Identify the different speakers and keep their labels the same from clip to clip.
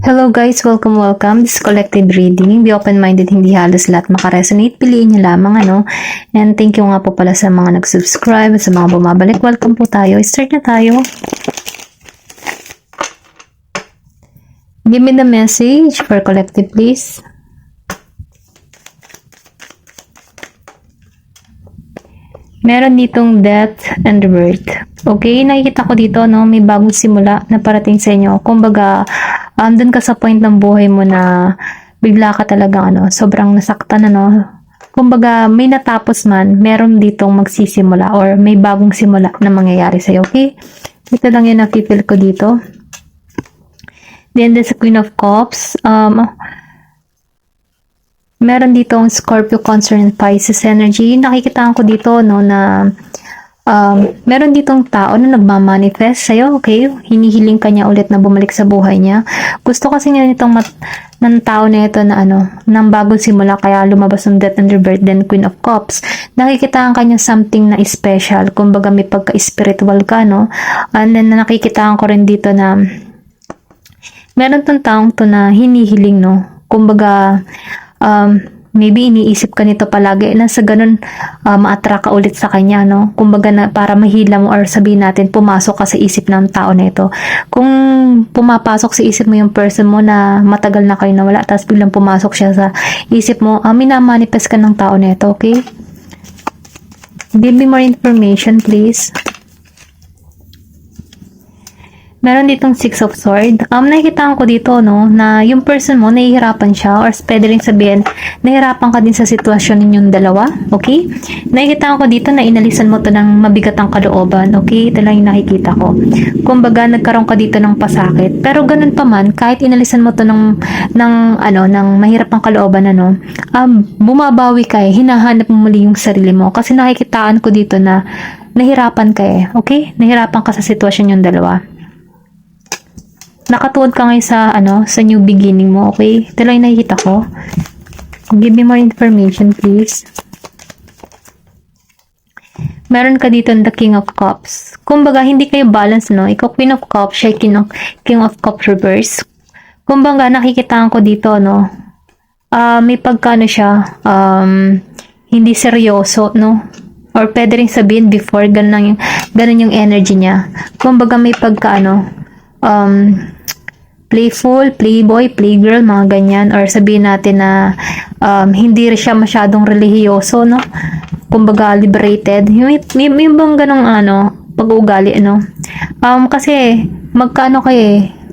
Speaker 1: Hello guys, welcome. This is collective reading. Be open-minded, hindi halos lahat makaresonate. Piliin nyo lamang And thank you nga po pala sa mga nag-subscribe, sa mga bumabalik. Welcome po tayo. Start na tayo. Give me the message for collective please. Meron ditong death and rebirth. Okay, nakikita ko dito, no, may bagong simula na parating sa inyo. Kumbaga, dun ka sa point ng buhay mo na bigla ka talaga, sobrang nasaktan, Kumbaga, may natapos man, meron ditong magsisimula or may bagong simula na mangyayari sa'yo, okay? Ito lang yung napipil ko dito. Then, there's a Queen of Cups. Meron dito ang Scorpio, Cancer, and Pisces energy. Nakikita ko dito, na meron ditong tao na nagmamanifest sa'yo, okay? Hinihiling ka niya ulit na bumalik sa buhay niya. Gusto kasi niya nitong ng tao na ito na ng bagong simula, kaya lumabas ng Death and Rebirth, then Queen of Cups. Nakikitaan ka niya something na special, kumbaga may pagka-spiritual ka, no? And then nakikitaan ko rin dito na meron tong taong to na hinihiling, no? Kumbaga, maybe iniisip ka nito palagi na sa ganun ma-attract ka ulit sa kanya, no? Kumbaga na para mahila mo or sabihin natin pumasok ka sa isip ng tao na ito. Kung pumapasok sa isip mo yung person mo na matagal na kayo nawala, tapos biglang pumasok siya sa isip mo, minamanifest ka ng tao na ito, okay? Give me more information, please. Meron ditong Six of Swords. Nakikita ko dito, no, na yung person mo, nahihirapan siya, or pwede rin sabihin, nahihirapan ka din sa sitwasyon ninyong dalawa, okay? Nakikita ko dito na inalisan mo to ng mabigatang kalooban, okay? Ito lang yung nakikita ko. Kumbaga, nagkaroon ka dito ng pasakit. Pero ganun pa man, kahit inalisan mo to ng mahirapang kalooban, bumabawi ka hinahanap mo muli yung sarili mo. Kasi nakikitaan ko dito na nahirapan ka okay? Nahirapan ka sa sitwasyon yung dalawa. Nakatuod ka ngayon sa new beginning mo, okay? Ito lang yung nakikita ko. Give me more information, please. Meron ka dito the King of Cups. Kumbaga, hindi kayo balance, no? Ikaw Queen of Cups, siya King of Cups reverse. Kumbaga, nakikitaan ko dito, no? May pagkano siya, hindi seryoso, no? Or pwede rin sabihin before, ganun yung energy niya. Kumbaga, may pagkano, playful, playboy, playgirl, mga ganyan, or sabihin natin na hindi rin siya masyadong relihiyoso, no? Kumbaga liberated, may bang ganong pag-uugali, kasi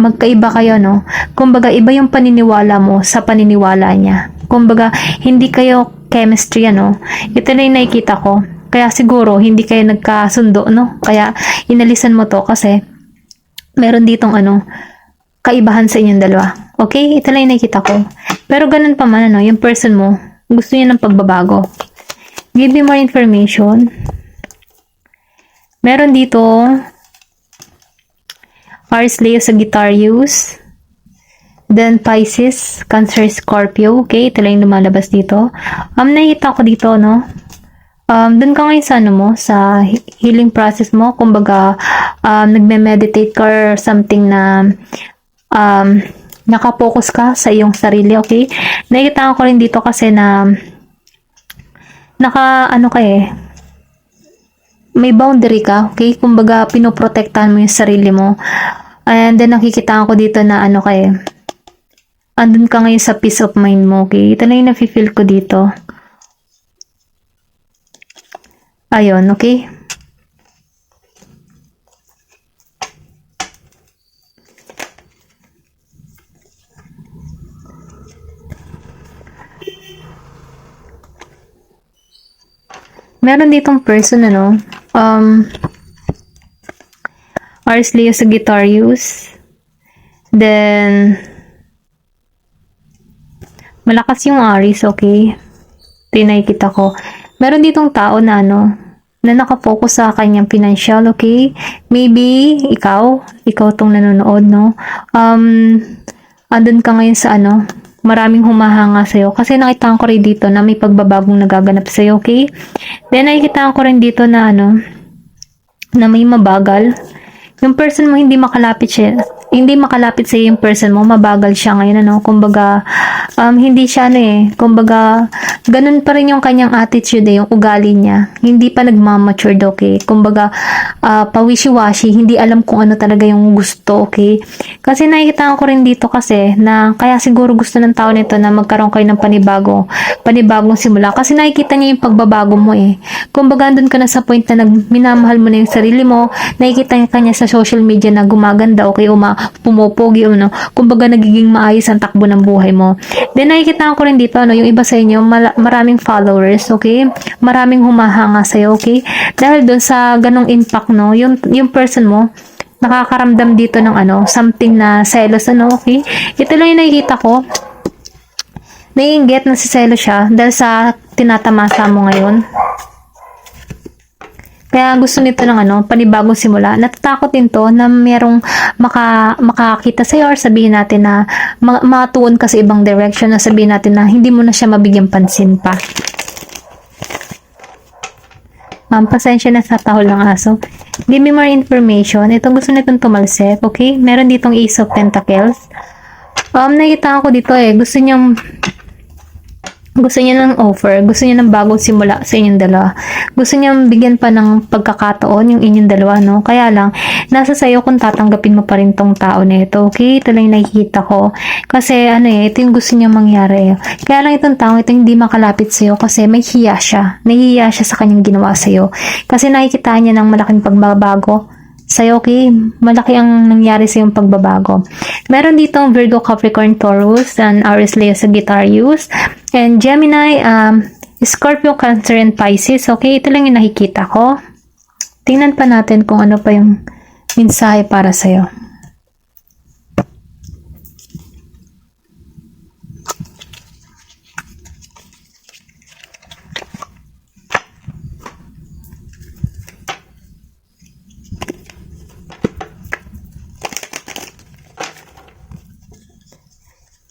Speaker 1: magkaiba kayo, no? Kumbaga iba yung paniniwala mo sa paniniwala niya. Kumbaga hindi kayo chemistry, ito na yung nakikita ko, kaya siguro hindi kayo nagkasundo, no? Kaya inalisan mo to kasi meron ditong kaibahan sa inyong dalawa. Okay? Ito lang yung nakikita ko. Pero ganun pa man, yung person mo, gusto niya ng pagbabago. Give me more information. Meron dito, Aries, Leo, Sagittarius. Then, Pisces, Cancer, Scorpio. Okay? Ito lang yung lumalabas dito. Nakikita ko dito, no? Dun ka ngayon sa sa healing process mo, kumbaga nagme-meditate ka or something na nakapokus ka sa iyong sarili, okay? Nakikita ko rin dito kasi na may boundary ka, okay? Kumbaga pinoprotektahan mo yung sarili mo. And then nakikita ko dito na andun ka ngayon sa peace of mind mo, okay? Ito lang yung nafe-feel ko dito. Ayun, okay? Meron ditong person, Aries, Leo, Sagittarius. Then, malakas yung Aries, okay? Ito yung nakikita ko. Meron ditong tao na na nakafocus sa kanyang financial, okay? Maybe ikaw tong nanonood, no? Andun ka ngayon sa maraming humahanga sa'yo. Kasi nakita ko rin dito na may pagbabagong nagaganap sa'yo, okay? Then nakikita ko rin dito na na may mabagal. Yung person mo hindi makalapit siya hindi makalapit sa yung person mo, mabagal siya ngayon, ano, kumbaga, hindi siya, ano eh, kumbaga, ganun pa rin yung kanyang attitude eh, yung ugali niya, hindi pa nagmamatured, okay, kumbaga, pawishi-washi, hindi alam kung ano talaga yung gusto, okay, kasi nakikita ko rin dito kasi, na, kaya siguro gusto ng tao nito na magkaroon kayo ng panibagong simula, kasi nakikita niya yung pagbabago mo eh, kumbaga, andun ka na sa point na minamahal mo na yung sarili mo, nakikita niya kanya sa social media na gumaganda, okay, pumopogi, ano, kumbaga nagiging maayos ang takbo ng buhay mo. Then nakikita ko rin dito, ano, yung iba sa inyo, maraming followers, okay, maraming humahanga sa'yo, okay, dahil doon sa ganong impact, no, yung person mo, nakakaramdam dito ng ano, something na selos, ano, okay, ito lang yung nakikita ko, naiinggit na si selos siya, dahil sa tinatamasa mo ngayon. Kaya gusto nito ng ano, panibagong simula. Natatakot din to na merong makakita sa'yo or sabihin natin na matuon ka sa ibang direction, na sabihin natin na hindi mo na siya mabigyan pansin pa. Pasensya na sa tahol ng aso. Give me more information. Ito gusto nitong tumalsik, okay? Meron ditong Ace of Pentacles. Nakita ko dito eh, gusto niya ng offer, gusto niya ng bagong simula sa inyong dalawa. Gusto niya bigyan pa ng pagkakataon yung inyong dalawa, no? Kaya lang, nasa sayo kung tatanggapin mo pa rin tong tao na ito, okay? Ito lang yung nakikita ko. Kasi, ano eh, ito yung gusto niya mangyari. Kaya lang itong tao, ito hindi makalapit sa'yo kasi may hiya siya. Nahihiya siya sa kanyang ginawa sa'yo. Kasi nakikita niya ng malaking pagbabago sa'yo, okay? Malaki ang nangyari sa yung pagbabago. Meron dito Virgo, Capricorn, Taurus, and Aries, Leo, Sagittarius, and Gemini, Scorpio, Cancer, and Pisces. Okay, ito lang yung nakikita ko. Tingnan pa natin kung ano pa yung mensahe para sa'yo.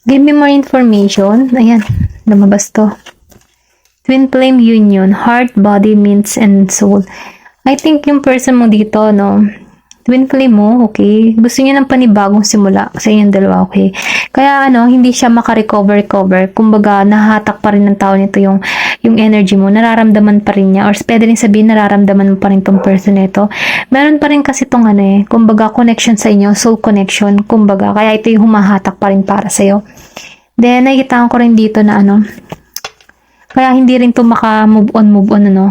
Speaker 1: Give me more information. Ayan, lumabas to. Twin flame union, heart, body, minds, and soul. I think yung person mo dito, no, twin flame mo, okay, gusto niya ng panibagong simula sa inyong dalawa, okay. Kaya ano, hindi siya makarecover, kumbaga, nahatak pa rin ng tao nito yung energy mo, nararamdaman pa rin niya, or pwede rin sabihin, nararamdaman mo pa rin tong person nito. Meron pa rin kasi tong ano eh, kumbaga, connection sa inyo, soul connection, kumbaga, kaya ito yung humahatak pa rin para sa'yo. Then, nakikita ko rin dito na ano, kaya hindi rin to maka-move on, ano,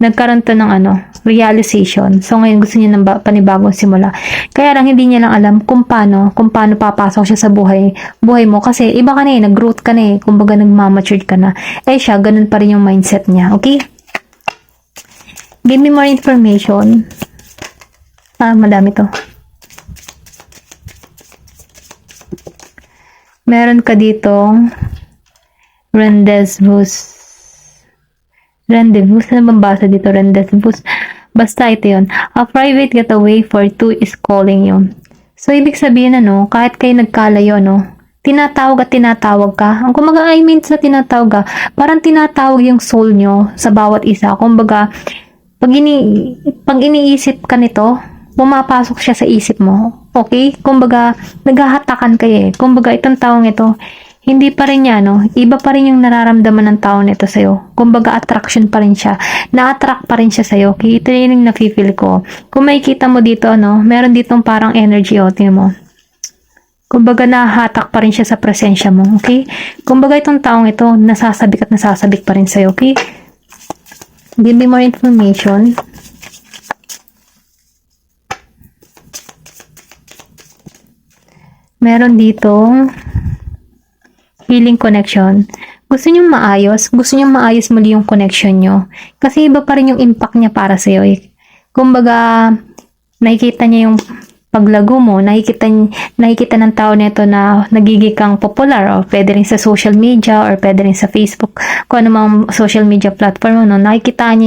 Speaker 1: nagkaroon to ng ano, realization. So, ngayon gusto niya ng panibagong simula. Kaya lang, hindi niya lang alam kung paano papasok siya sa buhay mo. Kasi, iba ka na eh, nag-growth ka na eh, kumbaga nag-matured ka na. Eh siya, ganun pa rin yung mindset niya, okay? Give me more information. Madami to. Meron ka ditong rendezvous. Ano bang basa dito? Rendezvous. Basta ito yun. A private getaway for two is calling you. So, ibig sabihin, ano, kahit kayo nagkalayo, no, tinatawag ka. Ang kumaga, I mean, sa tinatawag ka, parang tinatawag yung soul nyo sa bawat isa. Kumbaga, pag iniisip ka nito, pumapasok siya sa isip mo. Okay? Kumbaga, naghahatakan kayo eh. Kumbaga, itong taong ito, hindi pa rin niya, no? Iba pa rin yung nararamdaman ng tao nito sa'yo. Kumbaga, attraction pa rin siya. Na-attract pa rin siya sa'yo. Kaya ito yung nafe-feel ko. Kung makikita mo dito, no? Meron ditong parang energy, tingnan mo. Kumbaga, nahahatak pa rin siya sa presensya mo. Okay? Kumbaga, itong taong ito, nasasabik at nasasabik pa rin sa'yo. Okay? Give me more information. Meron ditong healing connection. Gusto nyo maayos muli yung connection nyo. Kasi iba pa rin yung impact niya para sa'yo. Kumbaga, nakikita niya yung paglago mo, nakikita ng tao nito na nagiging kang popular, o pwede rin sa social media, or pwede rin sa Facebook, kung ano mang social media platform mo, no? Nakikita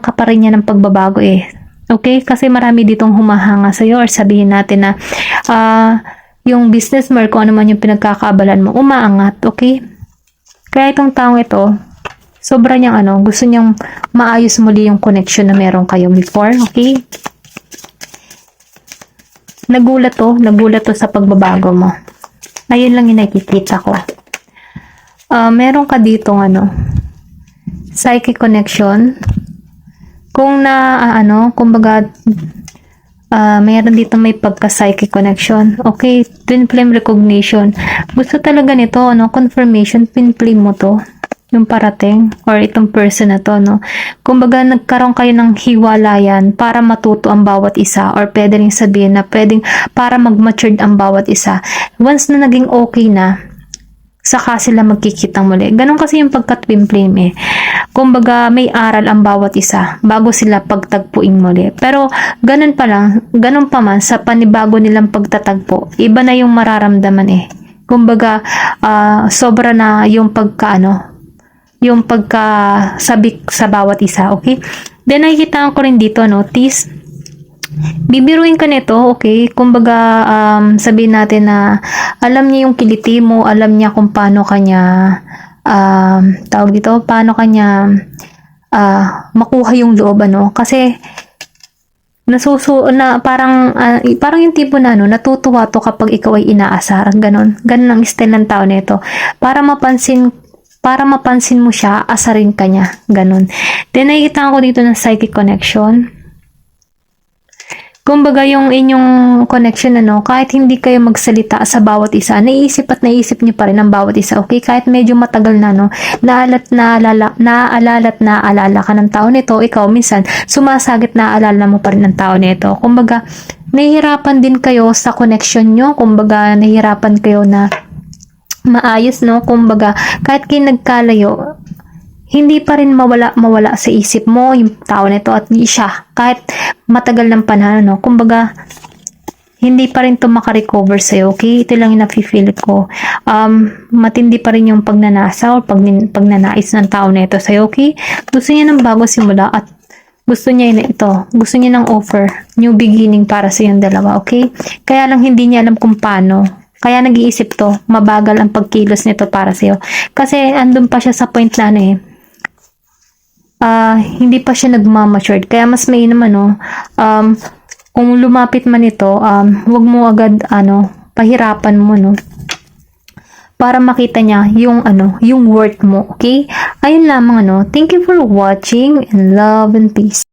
Speaker 1: ka pa rin niya ng pagbabago eh. Okay? Kasi marami ditong humahanga sa'yo, or sabihin natin na, yung business mo, kung ano man yung pinagkakaabalan mo, umaangat, okay? Kaya itong taong ito, sobra niyang gusto niyang maayos muli yung connection na meron kayo before, okay? nagulat to sa pagbabago mo. Ayun lang yung nakikita ko. Meron ka dito psychic connection. Kung kumbaga, mayroon dito may pagka-psychic connection. Okay, twin flame recognition. Gusto talaga nito, confirmation, twin flame mo to. Yung parating, or itong person na to, Kumbaga, nagkaroon kayo ng hiwalayan para matuto ang bawat isa, or pwede rin sabihin na para mag-matured ang bawat isa. Once na naging okay na, saka sila magkikita muli. Ganon kasi yung pagka-twin flame Kumbaga, may aral ang bawat isa bago sila pagtagpuin muli. Pero, ganon pa man sa panibago nilang pagtatagpo, iba na yung mararamdaman Kumbaga, sobra na yung yung pagkasabik sa bawat isa, okay? Then, nakikita ko rin dito, notice, bibiruin ka nito, okay? Kumbaga, sabihin natin na alam niya yung kiliti mo, alam niya kung paano kanya, paano kanya makuha yung loob, Kasi, parang yung tipo na, natutuwa to kapag ikaw ay inaasar, ganon ang style ng tao nito. Para mapansin mo siya, asarin ka niya, ganon. Then, nakikita ko dito ng psychic connection. Kumbaga, yung inyong connection, kahit hindi kayo magsalita sa bawat isa, naiisip niyo pa rin ang bawat isa, okay? Kahit medyo matagal na, naaalala ka ng tao nito, ikaw minsan, sumasagit naaalala mo pa rin ng tao nito. Kumbaga, nahihirapan din kayo sa connection nyo, kumbaga, nahihirapan kayo na maayos, kumbaga, kahit kayo nagkalayo, hindi pa rin mawala sa isip mo yung tao nito at siya, kahit matagal ng panahon, kumbaga, hindi pa rin to makarecover sa'yo, okay? Ito lang yung nafe-feel ko. Matindi pa rin yung pagnanasa o pagnanais ng tao nito sa'yo, okay? Gusto niya ng bago simula at gusto niya gusto niya ng offer, new beginning para sa yung dalawa, okay? Kaya lang hindi niya alam kung paano. Kaya nag-iisip to, mabagal ang pagkilos nito para sa'yo. Kasi andun pa siya sa point na hindi pa siya nagmamatured. Kaya mas mainam kung lumapit man ito, wag mo agad pahirapan mo para makita niya yung worth mo, okay? Ayun lamang Thank you for watching and love and peace.